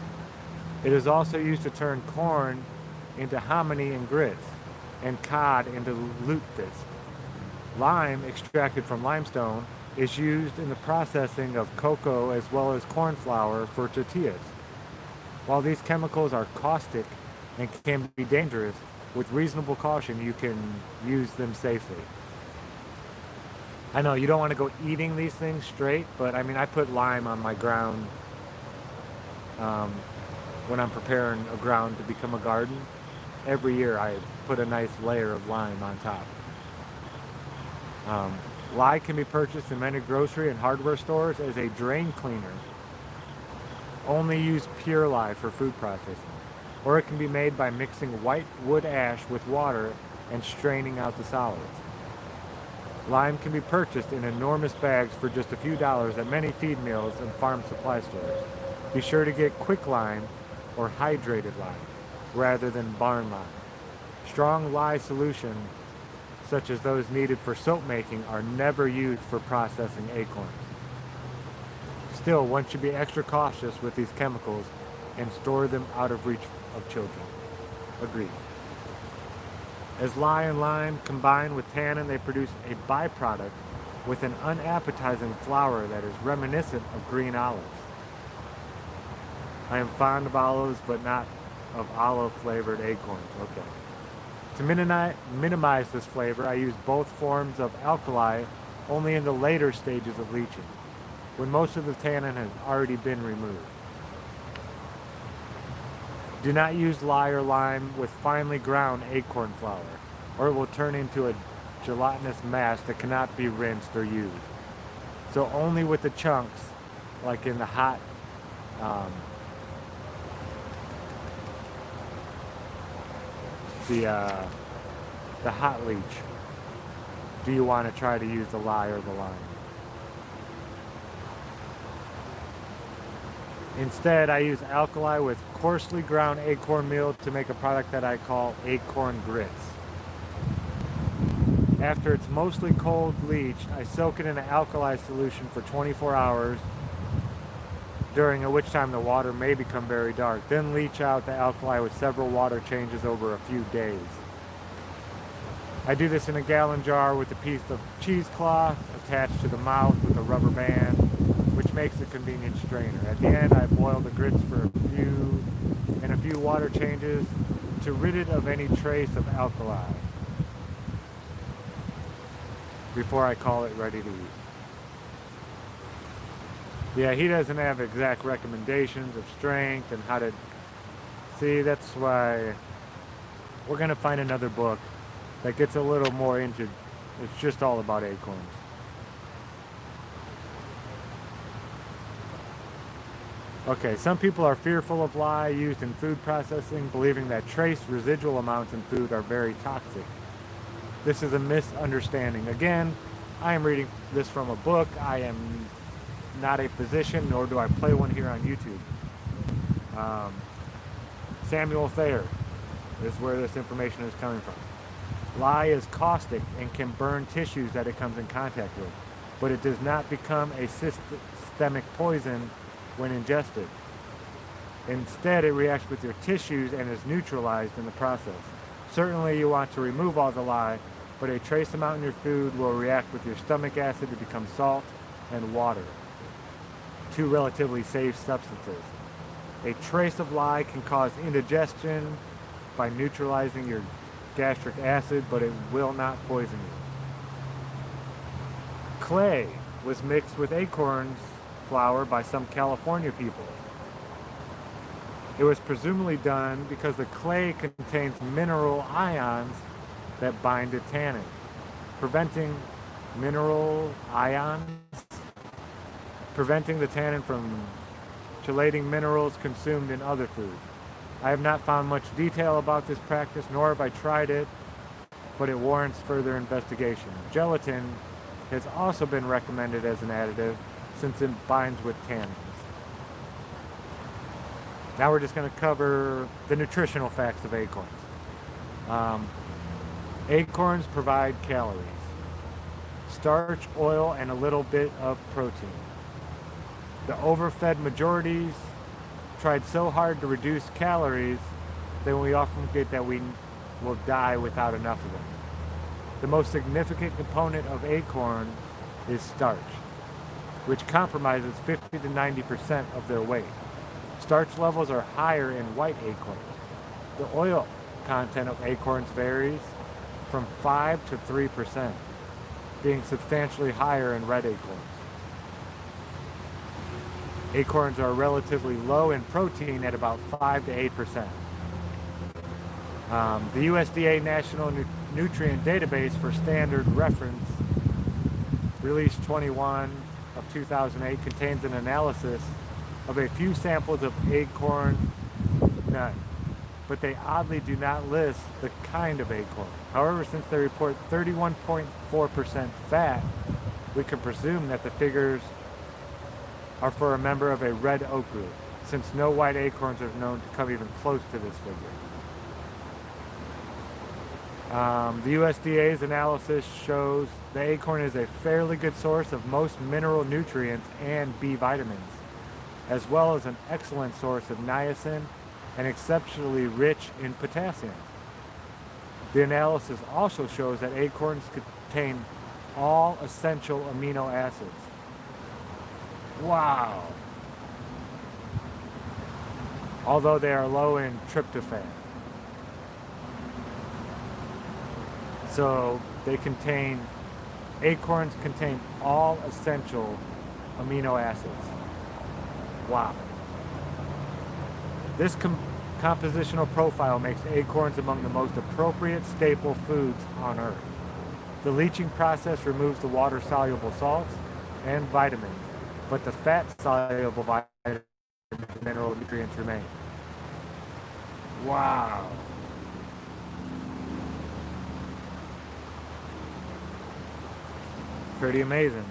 It is also used to turn corn into hominy and grits, and cod into lutefisk. Lime, extracted from limestone, is used in the processing of cocoa as well as corn flour for tortillas. While these chemicals are caustic and can be dangerous. With reasonable caution, you can use them safely. I know you don't want to go eating these things straight, but I mean, I put lime on my ground um, when I'm preparing a ground to become a garden. Every year I put a nice layer of lime on top. Um, Lye can be purchased in many grocery and hardware stores as a drain cleaner. Only use pure lye for food processing. Or it can be made by mixing white wood ash with water and straining out the solids. Lime can be purchased in enormous bags for just a few dollars at many feed mills and farm supply stores. Be sure to get quick lime or hydrated lime rather than barn lime. Strong lye solution, such as those needed for soap making, are never used for processing acorns. Still, one should be extra cautious with these chemicals and store them out of reach of children. Agreed. As lye and lime combine with tannin, they produce a byproduct with an unappetizing flower that is reminiscent of green olives. I am fond of olives, but not of olive-flavored acorns. Okay. To minimize this flavor, I use both forms of alkali only in the later stages of leaching, when most of the tannin has already been removed. Do not use lye or lime with finely ground acorn flour, or it will turn into a gelatinous mass that cannot be rinsed or used. So only with the chunks, like in the hot um, the hot leach, do you want to try to use the lye or the lime. Instead, I use alkali with coarsely ground acorn meal to make a product that I call acorn grits. After it's mostly cold bleached, I soak it in an alkali solution for 24 hours, during which time the water may become very dark. Then leach out the alkali with several water changes over a few days. I do this in a gallon jar with a piece of cheesecloth attached to the mouth with a rubber band, which makes a convenient strainer. At the end, I boil the grits for a few water changes to rid it of any trace of alkali before I call it ready to eat. Yeah, he doesn't have exact recommendations of strength and how to... See, that's why we're going to find another book that gets a little more into... It's just all about acorns. Okay, some people are fearful of lye used in food processing, believing that trace residual amounts in food are very toxic. This is a misunderstanding. Again, I am reading this from a book. I am not a physician, nor do I play one here on YouTube. Samuel Thayer is where this information is coming from. Lye is caustic and can burn tissues that it comes in contact with, but it does not become a systemic poison when ingested. Instead, it reacts with your tissues and is neutralized in the process. Certainly you want to remove all the lye, but a trace amount in your food will react with your stomach acid to become salt and water, two relatively safe substances. A trace of lye can cause indigestion by neutralizing your gastric acid, but it will not poison you. Clay was mixed with acorns flour by some California people. It was presumably done because the clay contains mineral ions that bind to tannin, preventing the tannin from chelating minerals consumed in other foods. I have not found much detail about this practice, nor have I tried it, but it warrants further investigation. Gelatin has also been recommended as an additive since it binds with tannins. Now we're just going to cover the nutritional facts of acorns. Acorns provide calories, starch, oil, and a little bit of protein. The overfed majorities tried so hard to reduce calories that we often get that we will die without enough of them. The most significant component of acorn is starch, which compromises 50 to 90% of their weight. Starch levels are higher in white acorns. The oil content of acorns varies from 5 to 3%, being substantially higher in red acorns. Acorns are relatively low in protein at about 5 to 8%. The USDA National Nutrient Database for Standard Reference, Release 21 of 2008, contains an analysis of a few samples of acorn nut, but they oddly do not list the kind of acorn. However, since they report 31.4% fat, we can presume that the figures are for a member of a red oak group, since no white acorns are known to come even close to this figure. The USDA's analysis shows the acorn is a fairly good source of most mineral nutrients and B vitamins, as well as an excellent source of niacin and exceptionally rich in potassium. The analysis also shows that acorns contain all essential amino acids. Wow! Although they are low in tryptophan. So acorns contain all essential amino acids. Wow. This compositional profile makes acorns among the most appropriate staple foods on Earth. The leaching process removes the water-soluble salts and vitamins, but the fat-soluble vitamins and mineral nutrients remain. Wow. Pretty amazing.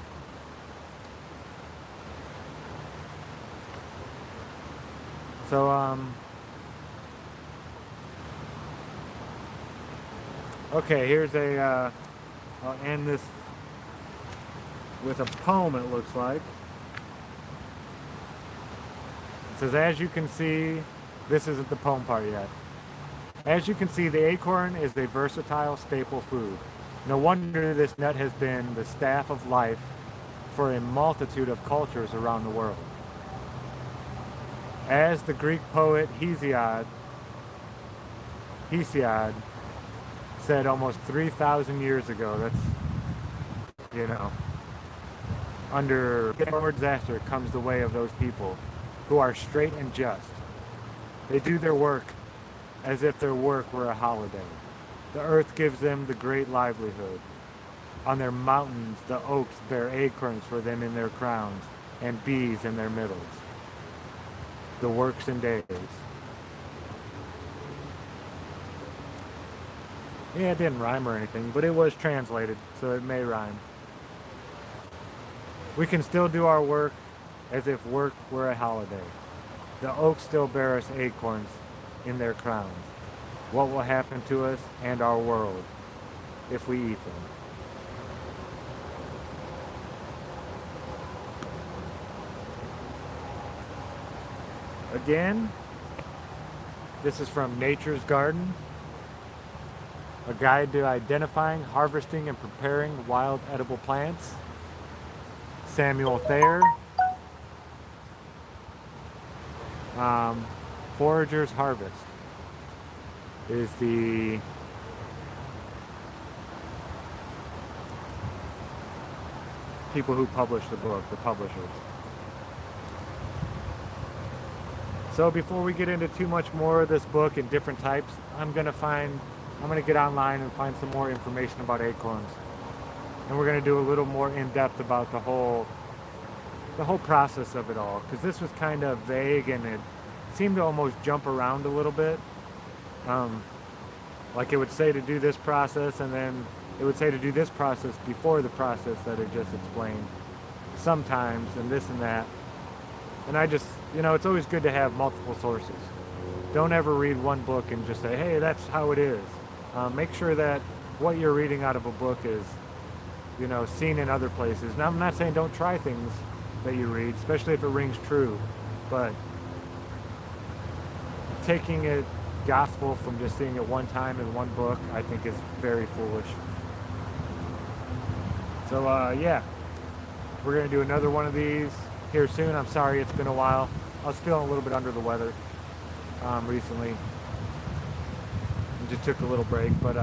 So, okay, here's I'll end this with a poem, it looks like. It says, as you can see, this isn't the poem part yet. As you can see, the acorn is a versatile staple food. No wonder this nut has been the staff of life for a multitude of cultures around the world. As the Greek poet Hesiod said almost 3,000 years ago, that's, under disaster comes the way of those people who are straight and just. They do their work as if their work were a holiday. The earth gives them the great livelihood. On their mountains, the oaks bear acorns for them in their crowns, and bees in their middles. The works and days. Yeah, it didn't rhyme or anything, but it was translated, so it may rhyme. We can still do our work as if work were a holiday. The oaks still bear us acorns in their crowns. What will happen to us and our world if we eat them? Again, this is from Nature's Garden, a guide to identifying, harvesting, and preparing wild edible plants. Samuel Thayer. Forager's Harvest is the people who publish the book, the publishers. So before we get into too much more of this book and different types, I'm gonna get online and find some more information about acorns. And we're gonna do a little more in-depth about the whole process of it all, because this was kind of vague and it seemed to almost jump around a little bit. Like it would say to do this process, and then it would say to do this process before the process that it just explained sometimes, and this and that. And I just, it's always good to have multiple sources. Don't ever read one book and just say, hey, that's how it is. Make sure that what you're reading out of a book is, seen in other places. Now, I'm not saying don't try things that you read, especially if it rings true, but taking it gospel from just seeing it one time in one book, I think is very foolish. So, yeah, we're going to do another one of these here soon. I'm sorry it's been a while. I was feeling a little bit under the weather recently. just took a little break, but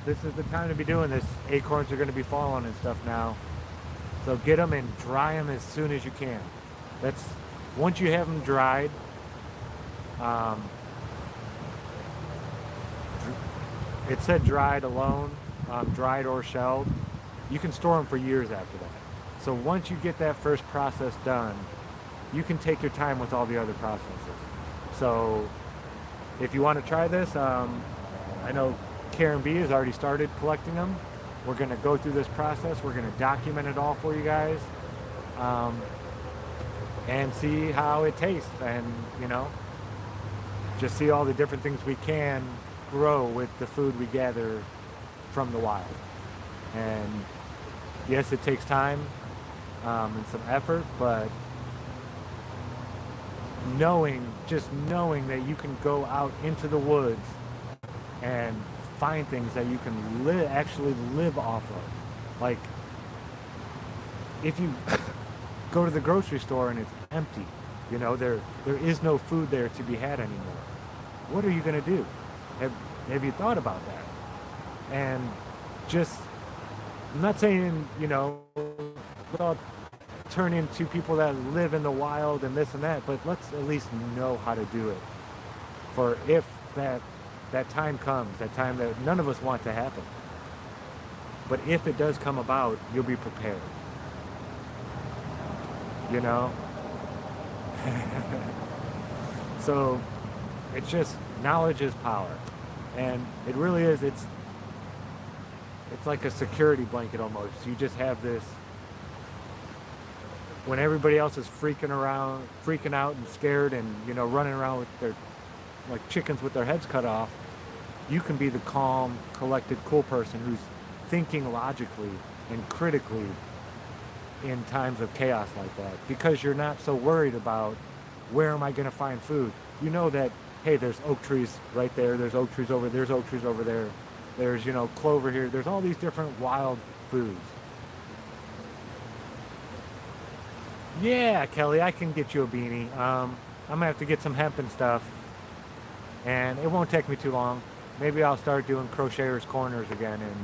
this is the time to be doing this. Acorns are going to be falling and stuff now. So get them and dry them as soon as you can. That's once you have them dried. Um, it said dried alone, dried or shelled. You can store them for years after that. So once you get that first process done, you can take your time with all the other processes. So if you want to try this, I know Karen B has already started collecting them. We're going to go through this process. We're going to document it all for you guys, and see how it tastes, and just see all the different things we can grow with the food we gather from the wild. And yes, it takes time and some effort, but just knowing that you can go out into the woods and find things that you can actually live off of. Like, if you go to the grocery store and it's empty, there is no food there to be had anymore. What are you going to do? Have you thought about that? And just, I'm not saying, well, turn into people that live in the wild and this and that, but let's at least know how to do it. For if that time comes, that time that none of us want to happen. But if it does come about, you'll be prepared. So it's just, knowledge is power. And it really is, it's like a security blanket almost. You just have this, when everybody else is freaking out and scared and, running around with their, like chickens with their heads cut off, you can be the calm, collected, cool person who's thinking logically and critically in times of chaos like that, because you're not so worried about where am I going to find food. You know that, hey, there's oak trees right there, there's oak trees over there's oak trees over there, there's clover here, there's all these different wild foods. Yeah, Kelly, I can get you a beanie. I'm gonna have to get some hemp and stuff, and it won't take me too long. Maybe I'll start doing crocheters corners again, and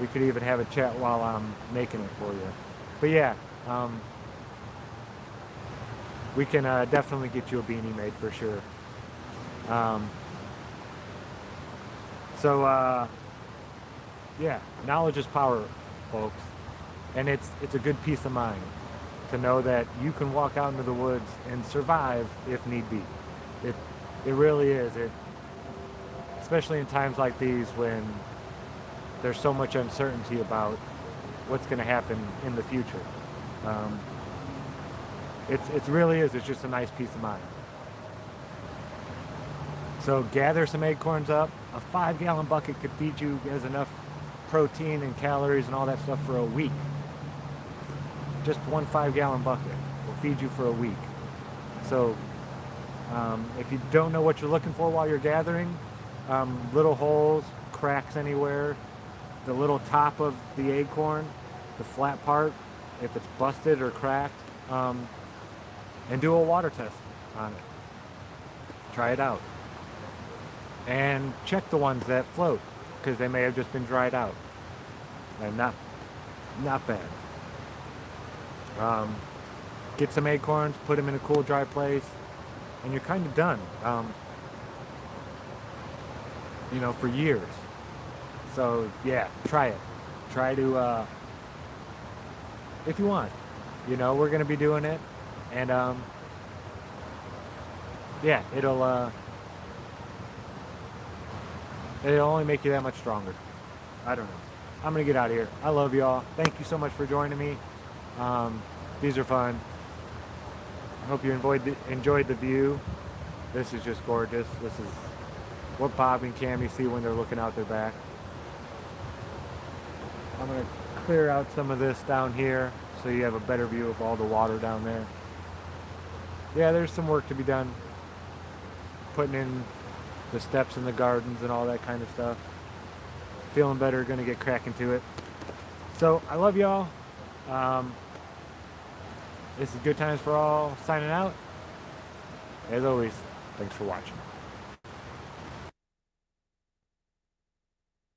we could even have a chat while I'm making it for you. But yeah, we can definitely get you a beanie made for sure. Yeah, knowledge is power, folks, and it's a good peace of mind to know that you can walk out into the woods and survive if need be. It really is. Especially in times like these when there's so much uncertainty about what's going to happen in the future. It really is. It's just a nice peace of mind. So gather some acorns up. A 5-gallon bucket could feed you as enough protein and calories and all that stuff for a week. Just one 5-gallon bucket will feed you for a week. So if you don't know what you're looking for while you're gathering, little holes, cracks anywhere, the little top of the acorn, the flat part, if it's busted or cracked, and do a water test on it. Try it out. And check the ones that float, because they may have just been dried out. And not bad. Get some acorns, put them in a cool, dry place, and you're kind of done. For years. So yeah, try it. Try to, if you want. We're going to be doing it, and yeah, it'll only make you that much stronger. I don't know. I'm going to get out of here. I love y'all. Thank you so much for joining me. These are fun. I hope you enjoyed the view. This is just gorgeous. This is what Bob and Cammie see when they're looking out their back. I'm going to clear out some of this down here so you have a better view of all the water down there. Yeah, there's some work to be done. Putting in the steps in the gardens and all that kind of stuff. Feeling better, going to get cracking to it. So, I love y'all. This is Good Times for All, signing out. As always, thanks for watching.